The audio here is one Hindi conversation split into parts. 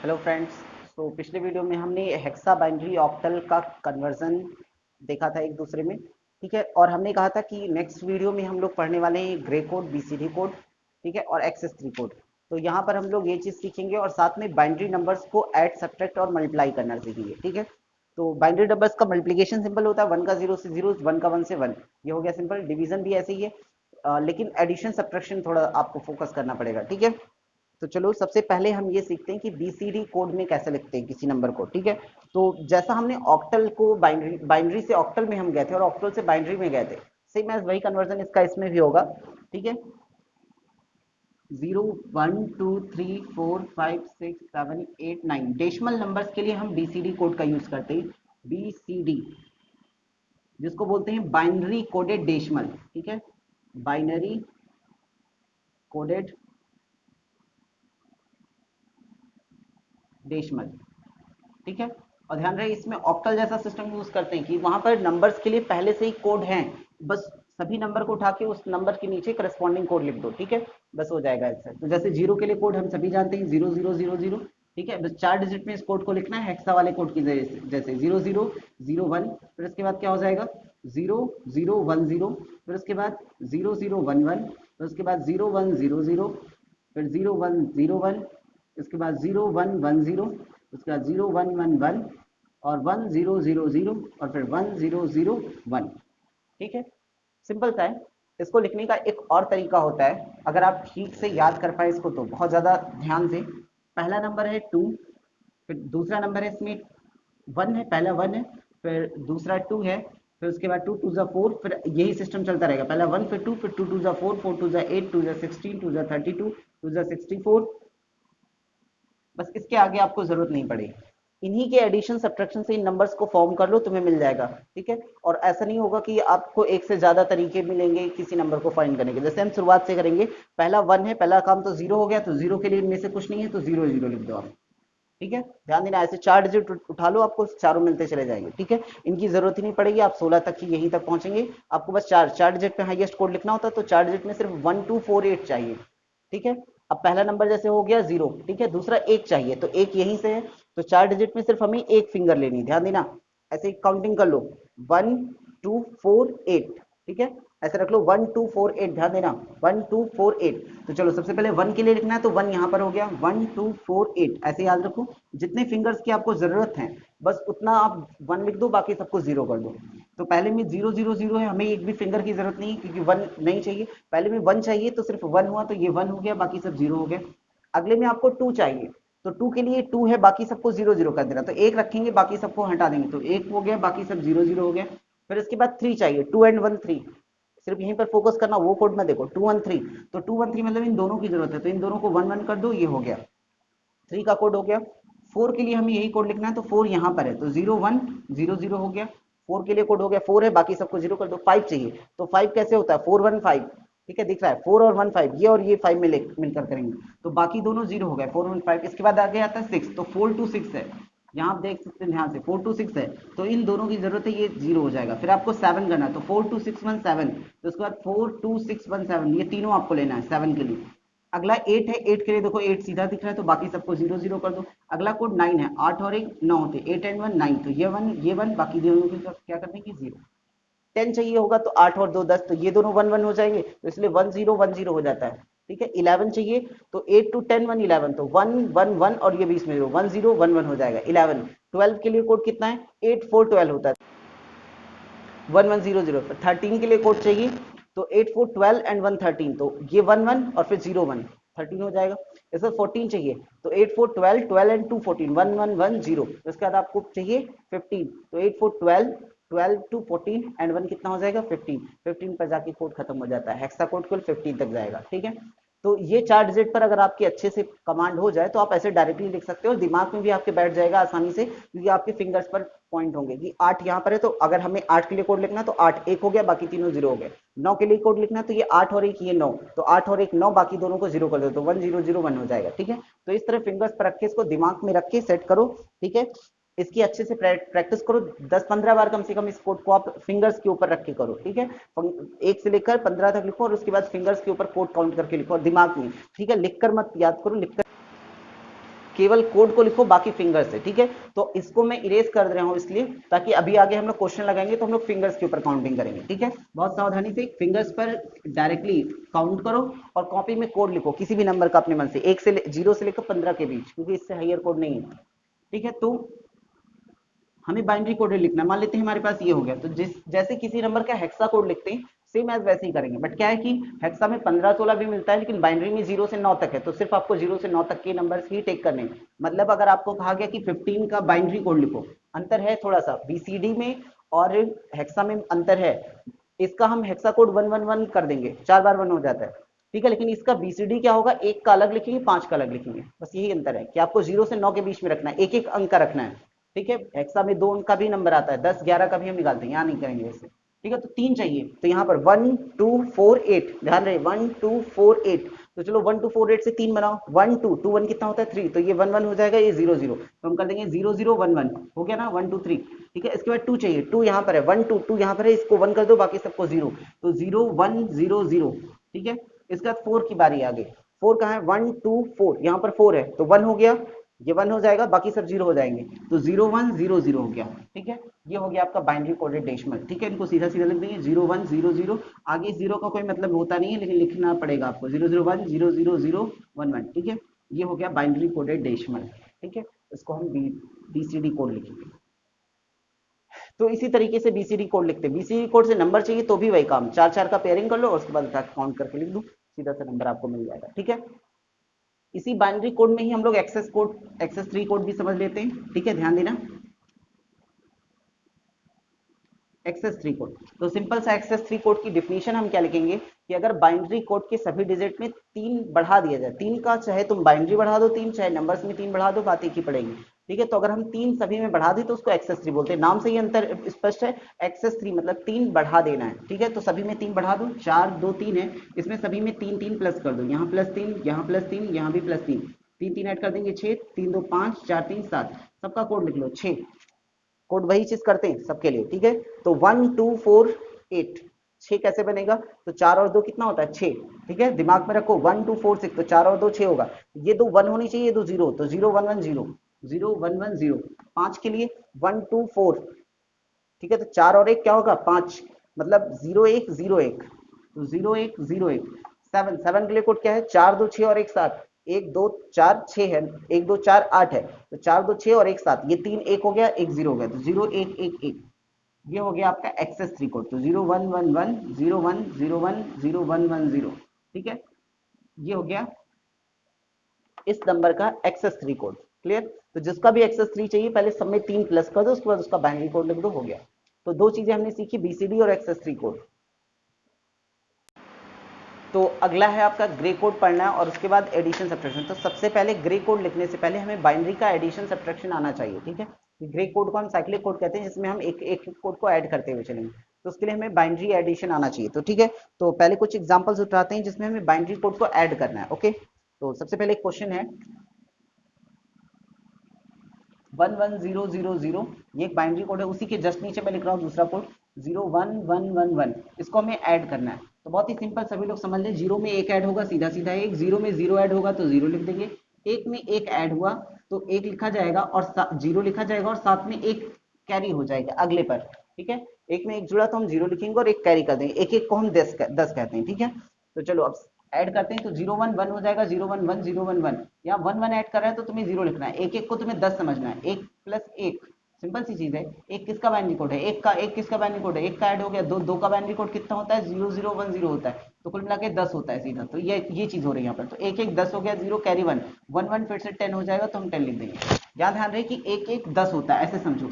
Hello friends. तो पिछले वीडियो में हमने हेक्सा बाइनरी ऑक्टल का कन्वर्जन देखा था एक दूसरे में, ठीक है। और हमने कहा था कि नेक्स्ट वीडियो में हम लोग पढ़ने वाले हैं ग्रे कोड, बीसीडी कोड, ठीक है, और एक्सेस 3 कोड। तो यहाँ पर हम लोग ये चीज़ सीखेंगे और साथ में बाइनरी नंबर्स को ऐड, सब्ट्रैक्ट और मल्टीप्लाई करना सीखेंगे, ठीक है। तो बाइनरी नंबर्स का मल्टीप्लिकेशन सिंपल होता है, 1 का 0 से 0, 1 का 1 से 1, ये हो गया सिंपल। डिवीजन भी ऐसे ही है, लेकिन एडिशन सब्ट्रैक्शन थोड़ा आपको फोकस करना पड़ेगा, ठीक है। तो चलो सबसे पहले हम ये सीखते हैं कि बीसीडी कोड में कैसे लिखते हैं किसी नंबर को, ठीक है। तो जैसा हमने ऑक्टल को बाइनरी से ऑक्टल में हम गए थे और ऑक्टल से बाइनरी में गए थे, सेम एज वही कन्वर्जन इसका इसमें भी होगा, ठीक है। 0 1 2 3 4 5 6 7 8 9 डेसिमल नंबर्स के लिए हम बीसीडी कोड का यूज करते हैं। बीसीडी जिसको बोलते हैं बाइनरी कोडेड डेसिमल, ठीक है, बाइनरी कोडेड डेसिमल, ठीक है। और ध्यान रहे इसमें ऑक्टल जैसा सिस्टम यूज करते हैं कि वहां पर नंबर्स के लिए पहले से ही कोड हैं, बस सभी नंबर को उठा के उस नंबर के नीचे करस्पॉन्डिंग कोड लिख दो, ठीक है, बस हो जाएगा ऐसा। तो जैसे जीरो के लिए कोड हम सभी जानते हैं 0000, ठीक है, बस 4 डिजिट में इस कोड को लिखना है हेक्सा वाले कोड की जैसे 0001, फिर उसके बाद क्या हो जाएगा 0010, फिर उसके बाद 0011, फिर उसके बाद 0100, फिर 0101, इसके बाद 0110, उसके बाद 0111 और 1000 और फिर 1001, ठीक है। सिंपल सा है। इसको लिखने का एक और तरीका होता है, अगर आप ठीक से याद कर पाए इसको तो बहुत ज्यादा ध्यान से। पहला नंबर है 2, फिर दूसरा नंबर है इसमें 1 है, पहला 1 है, फिर दूसरा 2 है, फिर उसके बाद 2 2 जा 4, फिर यही सिस्टम चलता रहेगा, पहला 1 फिर 2 फिर 2 2 जा 4, 4 2 जा 8, 2 जा 16, 2 जा 32, 2 जा 64, बस इसके आगे आपको जरूरत नहीं पड़ेगी। इन्हीं के एडिशन सब्ट्रैक्शन से इन नंबर्स को फॉर्म कर लो, तुम्हें मिल जाएगा, ठीक है। और ऐसा नहीं होगा कि आपको एक से ज्यादा तरीके मिलेंगे किसी नंबर को फाइंड करने के। जैसे हम शुरुआत से करेंगे, पहला 1 है, पहला काम तो 0 हो गया, तो 0 के लिए इनमें से कुछ नहीं है तो 0 0 लिख दो आप, ठीक है। ध्यान देना, ऐसे 4 डिजिट उठा लो, आपको चारों मिलते चले जाएंगे, ठीक है। इनकी जरूरत ही नहीं पड़ेगी, आप 16 तक ही यहीं तक पहुंचेंगे। आपको बस चार डिजिट पे हाईएस्ट कोड लिखना होता है, तो 4 डिजिट में सिर्फ 1248 चाहिए, ठीक है। अब पहला नंबर जैसे हो गया 0, ठीक है, दूसरा 1 चाहिए तो 1 यहीं से है, तो 4 डिजिट में सिर्फ हमें एक फिंगर लेनी, ध्यान देना। ऐसे काउंटिंग कर लो 1 2 4 8, ठीक है, ऐसे रख लो 1 2 4 8, ध्यान देना 1 2 4 8। तो चलो सबसे पहले 1 के लिए लिखना है, तो 1 यहाँ पर हो गया 1 2 4 8, ऐसे याद रखो। जितने फिंगर्स की आपको जरूरत है बस उतना आप 1 लिख दो, बाकी सबको 0 कर दो। तो पहले में 0 0 0 है, हमें एक भी फिंगर की जरूरत नहीं है क्योंकि 1 नहीं चाहिए। पहले में 1 चाहिए तो सिर्फ 1 हुआ, तो ये 1 हो गया, बाकी सब 0 हो गया। अगले में आपको 2 चाहिए, तो 2 के लिए 2 है, बाकी सबको 0 0 कर देना, तो एक रखेंगे बाकी सबको हटा देंगे, तो 1 हो गया, बाकी सब 0 0 हो गया। फिर इसके बाद 3 चाहिए, 2 एंड 1 3, सिर्फ यहीं पर फोकस करना, वो कोड में देखो 2 1 3, तो 2 1 3 मतलब इन दोनों की जरूरत है, तो इन दोनों को 1 1 कर दो, ये हो गया 3 का कोड हो गया। 4 के लिए हमें यही कोड लिखना है, तो 4 यहाँ पर है, तो 0 1 0 0 हो गया। 4 के लिए कोड हो गया, 4 है, बाकी सबको 0 कर दो। 5 चाहिए, तो 5 कैसे होता है 4 1 5, ठीक है, दिख रहा है 4 और 1 5, ये और ये 5 मिलकर करेंगे, तो बाकी दोनों 0 हो गए 4 1 5। इसके बाद आगे आता है 6, तो 4 2 6 है, यहाँ आप देख सकते हैं ध्यान से 4 2 6 है, तो इन दोनों की जरूरत है, ये 0 हो जाएगा। फिर आपको 7 करना है, तो 4 2 6 1 7, तो उसके बाद 4 2 6 1 7, ये तीनों आपको लेना है 7 के लिए। अगला 8 है, 8 के लिए देखो 8 सीधा दिख रहा है, तो बाकी सबको 0 0 कर दो। अगला कोड 9 है, 8 और 1 9 होते, 8 एंड 1 9, तो ये 1 बाकी दोनों के क्या करने की 0। 10 चाहिए होगा, तो 8 और 2 10, तो ये दोनों 1 1 हो जाएंगे, तो इसलिए 1 0 1 0 हो जाता है, ठीक है। 11 चाहिए, तो 8 टू 10 1 11, तो 1 1 1 और ये बीच में 0 1 0 1 1 हो जाएगा 11। 12 के लिए कोड कितना है 8 4 12 होता है, 1 1 0 0। 13 के लिए कोड चाहिए, तो 8 4 12 एंड 1 13, तो ये 1 1 और फिर 0 1 13 हो जाएगा। इसमें 14 चाहिए, तो 8 4 12 12 एंड 2 14 1 1 1 0। उसके बाद आपको चाहिए 15, तो 8 4 12 12 टू 14 एंड 1 कितना हो जाएगा 15। 15 पर जाके कोड खत्म हो जाता है, हेक्सा कोड केवल 15 तक जाएगा, ठीक है। तो ये 4 डिजिट पर अगर आपकी अच्छे से कमांड हो जाए तो आप ऐसे डायरेक्टली लिख सकते हो, और दिमाग में भी आपके बैठ जाएगा आसानी से, क्योंकि आपके फिंगर्स पर पॉइंट होंगे कि 8 यहाँ पर है, तो अगर हमें 8 के लिए कोड लिखना है तो 8 1 हो गया, बाकी तीनों 0 हो गए। 9 के लिए कोड लिखना है तो ये 8 और 1 ये 9, तो 8 और 1 9, बाकी दोनों को 0 कर दो, तो 1 0 0 1 हो जाएगा, ठीक है। तो इस तरह फिंगर्स पर रख के इसको दिमाग में रख के सेट करो, ठीक है। इसकी अच्छे से प्रैक्टिस करो, 10-15 बार कम से कम इस कोड को आप फिंगर्स के ऊपर रख के करो, ठीक है। 1 से लेकर 15 तक लिखो, और उसके बाद फिंगर्स के ऊपर कोड काउंट करके लिखो, और दिमाग में, ठीक है, लिखकर मत याद करो, लिखकर केवल कोड को लिखो, बाकी फिंगर से, ठीक है। तो इसको मैं इरेज कर रहा हूं इसलिए ताकि अभी आगे हम लोग क्वेश्चन लगाएंगे तो हम लोग फिंगर्स के ऊपर काउंटिंग करेंगे, ठीक है। बहुत सावधानी से फिंगर्स पर डायरेक्टली काउंट करो और कॉपी में कोड लिखो किसी भी नंबर का अपने मन से, 0 से लेकर 15 के बीच, क्योंकि इससे हायर कोड नहीं है, ठीक है। तो हमें बाइनरी कोड लिखना है। मान लेते हैं हमारे पास ये हो गया, तो जैसे किसी नंबर का हेक्सा कोड लिखते हैं सेम एज वैसे ही करेंगे, बट क्या है कि हेक्सा में 15-16 भी मिलता है, लेकिन बाइनरी में 0 से 9 तक है, तो सिर्फ आपको 0 से 9 तक के नंबर्स ही टेक करने हैं। मतलब अगर आपको कहा गया कि 15 का बाइनरी कोड लिखो, अंतर है थोड़ा सा, बीसीडी में और हेक्सा में अंतर है। इसका हम हेक्सा कोड 111 कर देंगे, 4 बार 1 हो जाता है, ठीक है। लेकिन इसका बीसीडी क्या होगा, 1 का अलग लिखेंगे, 5 का अलग लिखेंगे, बस यही अंतर है कि आपको 0 से 9 के बीच में रखना है, एक एक अंक का रखना है, ठीक है। हेक्सा में 2 अंक का भी नंबर आता है, 10 11 का भी हम निकालते हैं, यहाँ नहीं करेंगे वैसे, ठीक है। तो 3 चाहिए, तो यहाँ पर 1 2 4 8, ध्यान रहे 1 2 4 8, तो चलो 1 2 4 8 से 3 बनाओ, 1 2 2 1 कितना होता है 3, तो ये 1 1 हो जाएगा, ये 0 0, तो हम कर देंगे 0 0 1 1, हो गया ना 1 2 3, ठीक है। इसके बाद 2 चाहिए, 2 यहाँ पर है, 1 2 2 यहाँ पर है, इसको 1 कर दो, बाकी सबको 0, तो 0 1 0 0, ठीक है। इसके बाद 4 की बारी आ गई, 4 कहाँ है, 1 2 4, यहाँ पर 4 है, तो 1 हो गया, ये 1 हो जाएगा, बाकी सब 0 हो जाएंगे, तो 0 1 0 0 हो गया, ठीक है। ये हो गया आपका बाइनरी कोडेड डेसिमल, ठीक है। इनको सीधा सीधा लिख देंगे 0 1 0 0, आगे 0 का कोई मतलब होता नहीं है, लेकिन लिखना पड़ेगा आपको, 0 0 1 0 0 0 1 1, ठीक है। ये हो गया बाइनरी कोडेड डेसिमल, ठीक है। इसको हम बीसीडी कोड लिखेंगे। तो इसी तरीके से बीसीडी कोड लिखते हैं, बीसीडी कोड से नंबर चाहिए तो भी वही काम, 4 4 का पेयरिंग कर लो और उसके बाद काउंट करके लिख दो, सीधा सा नंबर आपको मिल जाएगा, ठीक है। इसी बाइनरी कोड में ही हम लोग एक्सेस कोड, एक्सेस 3 कोड भी समझ लेते हैं, ठीक है, ध्यान देना। एक्सेस 3 कोड, तो सिंपल सा एक्सेस 3 कोड की डिफिनीशन हम क्या लिखेंगे कि अगर बाइनरी कोड के सभी डिजिट में 3 बढ़ा दिया जाए, 3 का चाहे तुम बाइनरी बढ़ा दो 3, चाहे नंबर्स में 3 बढ़ा दो, बात एक ही पड़ेगी, ठीक है। तो अगर हम 3 सभी में बढ़ा दें तो उसको एक्सेस 3 बोलते हैं, नाम से ही अंतर स्पष्ट है, एक्सेस 3 मतलब 3 बढ़ा देना है, ठीक है। तो सभी में 3 बढ़ा दो, 4 2 3 है, इसमें सभी में 3 3 प्लस कर दो, यहाँ +3, यहाँ +3, यहाँ भी +3, 3 3 ऐड कर देंगे 6, 3 2 5, 4 3 7, सबका कोड लिख लो 6, कोड वही चीज करते हैं सबके लिए, ठीक है। तो 1 2 4 8, 6 कैसे बनेगा, तो 4 और 2 कितना होता है 6, ठीक है। दिमाग में रखो 1 2 4 6, तो 4 और 2 6 होगा, ये 2 1 होनी चाहिए, ये 2 0, तो 0 1 1 0 0 1 1 0, 5 के लिए 1 2 4, ठीक है। तो 4 और 1 क्या होगा 5, मतलब 0 1 0 1, तो 0 1 0 1, 7 7 के लिए कोड क्या है, 4 2 6 और 1 7, 1 2 4 6 है, 1 2 4 8 है, तो 4 2 6 और 1 7, ये 3 1 हो गया, 1 0 हो गया, तो 0 1 1 1, ये हो गया आपका एक्सेस 3 कोड। तो 0 1 1 1 0 1 0 1 0 1 1 0, ठीक है। ये हो गया इस नंबर का एक्सेस 3 कोड, क्लियर। तो जिसका भी एक्सेस 3 चाहिए पहले सब में 3 प्लस कर दो, उसके बाद उसका बाइनरी कोड लिख दो, हो गया। तो 2 चीजें हमने सीखी, बीसीडी और एक्सेस 3 कोड। तो अगला है आपका ग्रे कोड पढ़ना है और उसके बाद एडिशन सब्ट्रैक्शन। तो सबसे पहले ग्रे कोड लिखने से पहले हमें बाइनरी का एडिशन सब्ट्रैक्शन आना चाहिए, ठीक है। ग्रे कोड को हम साइक्लिक कोड कहते हैं, जिसमें हम एक एक कोड को ऐड करते हुए चलेंगे, तो उसके लिए हमें बाइनरी एडिशन आना चाहिए, तो ठीक है। तो पहले कुछ एग्जांपल्स उठाते हैं जिसमें हमें बाइनरी कोड को ऐड करना है, ओके। तो सबसे पहले एक क्वेश्चन है 11000, ये एक बाइनरी कोड है, उसी के जस्ट नीचे मैं लिख रहा हूँ दूसरा कोड 01111, इसको हमें ऐड करना है। तो बहुत ही सिंपल, सभी लोग समझ लें, 0 में 1 ऐड होगा सीधा सीधा 1, 0 में 0 ऐड होगा तो 0 लिख देंगे, 1 में 1 ऐड हुआ तो 1 लिखा जाएगा और 0 लिखा जाएगा और साथ में 1 कैरी हो जाएगा अगले पर, ठीक है। 1 में 1 जुड़ा तो हम 0 लिखेंगे और 1 कैरी कर देंगे, एक एक को हम 10 कहते हैं, ठीक है। तो चलो अब ऐड करते हैं, तो 0 1 1 हो जाएगा, 0 1 1 0 1 1, यहाँ 1 1 ऐड कर रहा है तो तुम्हें 0 लिखना है, एक एक को तुम्हें 10 समझना है, 1 प्लस 1, सिंपल सी चीज है। एक किसका बाइनरी कोड है, एक किसका बाइनरी कोड है, एक का ऐड हो गया, दो का बाइनरी कोड कितना होता है 0 0 1 0 होता है, तो कुल मिला के 10 होता है सीधा। तो ये चीज हो रही है यहाँ पर, तो एक एक 10 हो गया, 0 कैरी 1 1 1 फिर से 10 हो जाएगा, तो हम 10 लिख देंगे। यहाँ ध्यान रहे कि एक एक 10 होता है, ऐसे समझो,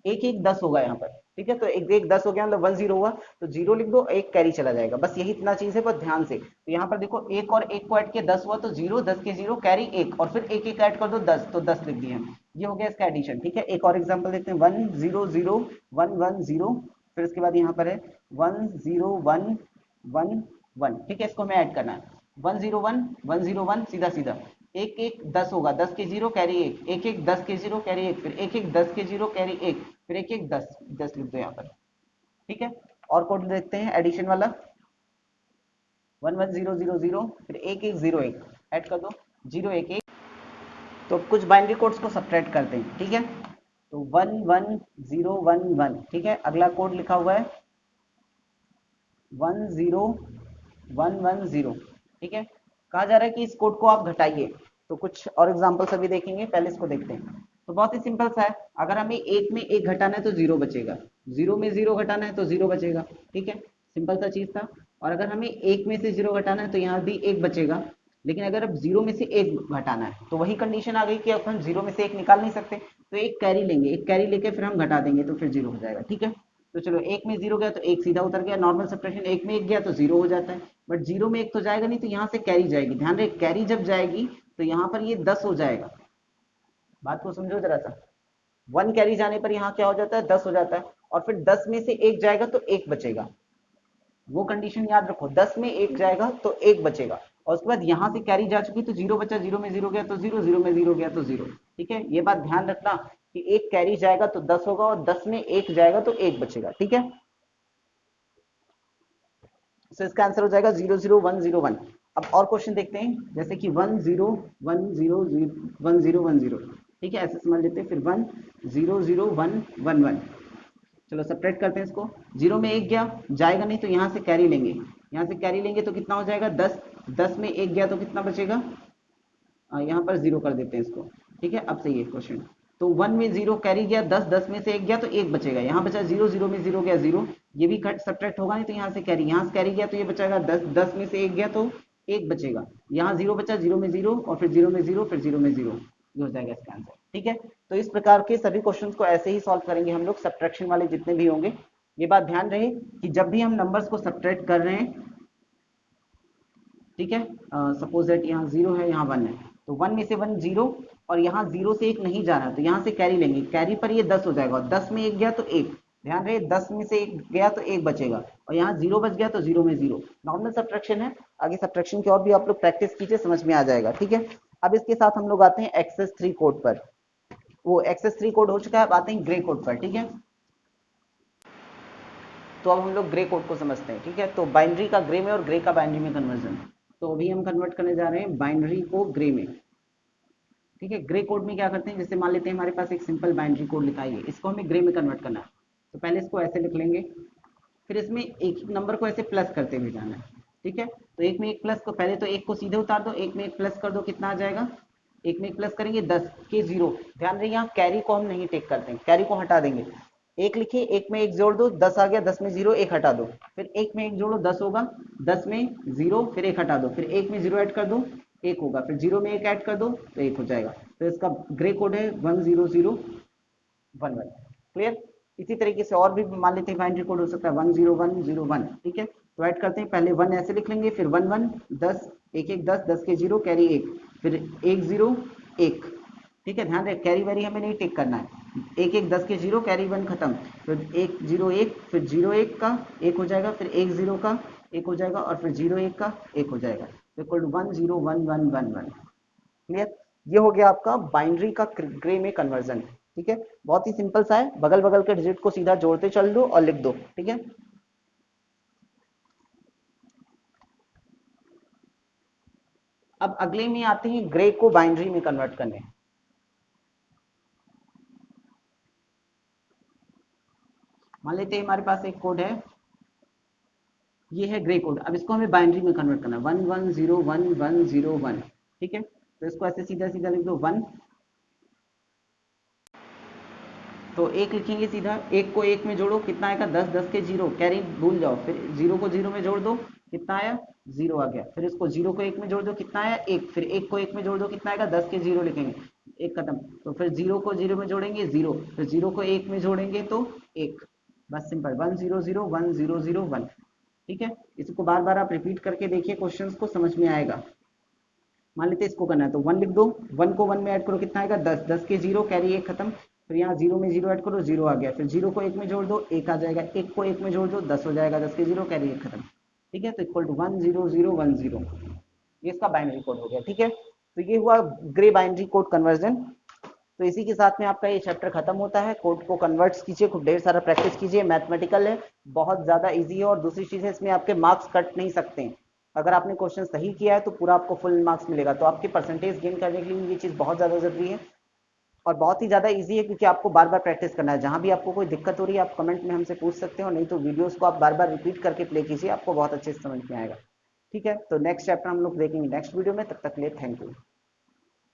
एक एक 10 होगा यहाँ पर, ठीक है। तो एक एक 10 हो गया, मतलब 1 0 हुआ तो 0 लिख दो, एक कैरी चला जाएगा, बस यही इतना चीज है, पर ध्यान से। तो यहाँ पर देखो एक और एक को ऐड किया 10 हुआ, तो 0 10 के 0 कैरी 1, और फिर एक एक ऐड कर दो 10, तो 10 लिख दिए हम। ये हो गया इसका एडिशन, ठीक है। एक और एग्जांपल देखते हैं 1 0 0 1 1 0, फिर इसके बाद यहाँ पर है 1 0 1 1 1, ठीक है। इसको हमें ऐड करना है 1 0 1 1 0 1, सीधा सीधा एक एक 10 होगा, 10 के 0 कैरी 1, एक एक 10 के 0 कैरी 1, फिर एक एक 10 के 0 कैरी 1, फिर एक एक 10 10 लिख दो यहाँ पर, ठीक है। और कोड देखते हैं एडिशन वाला 1 1 0 0 0, फिर एक एक 0 1 ऐड कर दो, 0 1 1, तो कुछ बाइनरी कोड्स को सब्ट्रैक्ट करते हैं, ठीक है। तो 11011, ठीक है। अगला कोड लिखा हुआ है 10110, ठीक है। कहा जा रहा है कि इस कोड को आप घटाइए। तो कुछ और एग्जांपल्स अभी देखेंगे, पहले इसको देखते हैं। तो बहुत ही सिंपल सा है, अगर हमें एक में एक घटाना है तो जीरो बचेगा, जीरो में जीरो घटाना है तो जीरो बचेगा, ठीक है। सिंपल सा चीज था। और अगर हमें एक में से जीरो घटाना है तो यहाँ भी एक बचेगा, लेकिन अगर अब जीरो में से एक घटाना है तो वही कंडीशन आ गई कि अब हम जीरो में से एक निकाल नहीं सकते, तो एक कैरी लेंगे, एक कैरी लेके फिर हम घटा देंगे तो फिर जीरो हो जाएगा, ठीक है। तो चलो एक में जीरो गया तो एक सीधा उतर गया, नॉर्मल सब्ट्रैक्शन, एक में एक गया तो जीरो हो जाता है, बट जीरो में एक तो जाएगा नहीं, तो यहाँ से कैरी जाएगी। ध्यान रहे, कैरी जब जाएगी तो यहाँ पर ये 10 हो जाएगा। बात को समझो जरा सा, 1 कैरी जाने पर यहाँ क्या हो जाता है, 10 हो जाता है। और फिर 10 में से एक जाएगा तो एक बचेगा, वो कंडीशन याद रखो, 10 में एक जाएगा तो एक बचेगा। और उसके बाद यहाँ से कैरी जा चुकी तो जीरो बचा, जीरो में जीरो गया तो जीरो, जीरो में जीरो गया तो जीरो, ठीक है। ये बात ध्यान रखना कि एक कैरी जाएगा तो 10 होगा और 10 में एक जाएगा तो एक बचेगा, ठीक है। तो इसका आंसर हो जाएगा 00101। अब और क्वेश्चन देखते हैं, जैसे कि 101010, ठीक है, ऐसे समझ लेते हैं। फिर 100111, चलो सब्ट्रैक्ट करते हैं इसको। जीरो में एक गया, जाएगा नहीं तो यहाँ से कैरी लेंगे, यहाँ से कैरी लेंगे तो कितना हो जाएगा 10, 10 में एक गया तो कितना बचेगा, यहाँ पर जीरो कर देते हैं इसको, ठीक है। अब सही है क्वेश्चन। तो 1 में जीरो कैरी गया, 10, 10 में से एक गया तो एक बचेगा, यहाँ बचा जीरो, जीरो में जीरो गया जीरो, ये भी कट सब्ट्रैक्ट होगा नहीं तो यहाँ से कैरी, यहाँ से कैरी गया तो ये बचेगा 10, 10 में से एक गया तो एक बचेगा, यहाँ जीरो बचा, जीरो में जीरो और फिर जीरो में जीरो, फिर जीरो में जीरो, ये हो जाएगा इसका आंसर, ठीक है। तो इस प्रकार के सभी क्वेश्चंस को ऐसे ही सॉल्व करेंगे हम लोग, सब्ट्रैक्शन वाले जितने भी होंगे। ये बात ध्यान रहे कि जब भी हम नंबर्स को सब्ट्रैक्ट कर रहे हैं, ठीक है, सपोज दैट यहाँ जीरो है, यहाँ 1 है, तो 1 में से 1 जीरो, और यहाँ जीरो से एक नहीं जाना है तो यहाँ से कैरी लेंगे, कैरी पर ये 10 हो जाएगा, और 10 में एक गया तो एक, ध्यान रहे 10 में से एक गया तो एक बचेगा, और यहाँ जीरो बच गया तो जीरो में जीरो। नॉर्मल सब्ट्रैक्शन है, आगे सब्ट्रैक्शन की और भी आप लोग प्रैक्टिस कीजिए, समझ में आ जाएगा, ठीक है। अब इसके साथ हम लोग आते हैं एक्सेस 3 कोड पर। वो एक्सेस 3 कोड हो चुका है, अब आते हैं ग्रे कोड पर, ठीक है। तो अब हम लोग ग्रे कोड को समझते हैं, ठीक है। तो बाइनरी का ग्रे में और ग्रे का बाइनरी में कन्वर्जन, तो अभी हम कन्वर्ट करने जा रहे हैं बाइनरी को ग्रे में, ठीक है। ग्रे कोड में क्या करते हैं, जैसे मान लेते हैं हमारे पास एक सिंपल बाइनरी कोड लिखा है, इसको हमें ग्रे में कन्वर्ट करना है। तो पहले इसको ऐसे लिख लेंगे, फिर इसमें एक नंबर को ऐसे प्लस करते हुए जाना है, ठीक है। तो एक में एक प्लस को, पहले तो एक को सीधे उतार दो, एक में एक प्लस कर दो, कितना आ जाएगा, एक में एक प्लस करेंगे 10 के जीरो। ध्यान रहे यहाँ कैरी को हम नहीं टेक करते हैं, कैरी को हटा देंगे। एक लिखिए, एक में एक जोड़ दो, 10 आ गया, 10 में जीरो, एक हटा दो, फिर एक में एक जोड़ो 10 होगा, 10 में जीरो, फिर एक हटा दो, फिर एक में जीरो ऐड कर दो, एक होगा, फिर जीरो में एक ऐड कर दो तो एक हो जाएगा। तो इसका ग्रे कोड है 10011। क्लियर। इसी तरीके से और भी मान लेते हैं बाइनरी कोड हो सकता है 10101, ठीक है। तो ऐड करते हैं, पहले 1 ऐसे लिख लेंगे, फिर 1 1 10, एक एक 10, 10 के जीरो कैरी एक, फिर एक जीरो एक, ठीक है। ध्यान रहे कैरी वैरी हमें नहीं टिक करना है, एक एक 10 के जीरो कैरी 1 खत्म, फिर एक जीरो एक, फिर जीरो एक का एक हो जाएगा, फिर एक जीरो का एक हो जाएगा, और फिर जीरो एक का एक हो जाएगा, तो इक्वल टू 10111। क्लियर। ये हो गया आपका बाइनरी का ग्रे में कन्वर्जन, ठीक है। बहुत ही सिंपल सा है, बगल बगल के डिजिट को सीधा जोड़ते चल दो और लिख दो, ठीक है। अब अगले में आते हैं ग्रे को बाइनरी में कन्वर्ट करने। मान लेते हैं हमारे पास एक कोड है, ये है ग्रे कोड, अब इसको हमें बाइनरी में कन्वर्ट करना है 1101101, ठीक है। तो इसको ऐसे सीधा सीधा लिख दो 1, तो एक लिखेंगे सीधा, एक को एक में जोड़ो कितना आएगा 10, 10 के जीरो कैरी भूल जाओ, फिर जीरो को जीरो में जोड़ दो कितना आया जीरो आ गया, फिर इसको जीरो को एक में जोड़ दो कितना आया एक, फिर एक को एक में जोड़ दो कितना आएगा 10 के जीरो लिखेंगे, एक खत्म, तो फिर जीरो को जीरो में जोड़ेंगे जीरो, फिर जीरो को एक में जोड़ेंगे तो एक, बस सिंपल 1001001, ठीक है। इसको बार बार आप रिपीट करके देखिए, क्वेश्चंस को समझ में आएगा। मान लेते इसको करना है तो 1 लिख दो, 1 को 1 में ऐड करो कितना आएगा 10, 10 के जीरो कैरी एक खत्म, फिर यहाँ जीरो में जीरो ऐड करो जीरो आ गया, फिर जीरो को एक में जोड़ दो एक आ जाएगा, एक को एक में जोड़ दो 10 हो जाएगा, 10 के जीरो कैरी एक खत्म, ठीक है। तो इक्वल टू 10010, ये इसका बाइनरी कोड हो गया, ठीक है। तो ये हुआ ग्रे बाइनरी कोड कन्वर्जन। तो इसी के साथ में आपका ये चैप्टर खत्म होता है। कोड को कन्वर्ट्स कीजिए, खूब ढेर सारा प्रैक्टिस कीजिए, मैथमेटिकल है, बहुत ज्यादा इजी है, और दूसरी चीज है इसमें आपके मार्क्स कट नहीं सकते हैं, अगर आपने क्वेश्चन सही किया है तो पूरा आपको फुल मार्क्स मिलेगा। तो आपके परसेंटेज गेन करने के लिए ये चीज़ बहुत ज़्यादा जरूरी है और बहुत ही ज़्यादा इजी है, क्योंकि आपको बार बार प्रैक्टिस करना है। जहां भी आपको कोई दिक्कत हो रही है आप कमेंट में हमसे पूछ सकते हो, नहीं तो वीडियोस को आप बार बार रिपीट करके प्ले कीजिए, आपको बहुत अच्छे से समझ में आएगा। ठीक है, तो नेक्स्ट चैप्टर हम लोग देखेंगे नेक्स्ट वीडियो में। तब तक के लिए थैंक यू।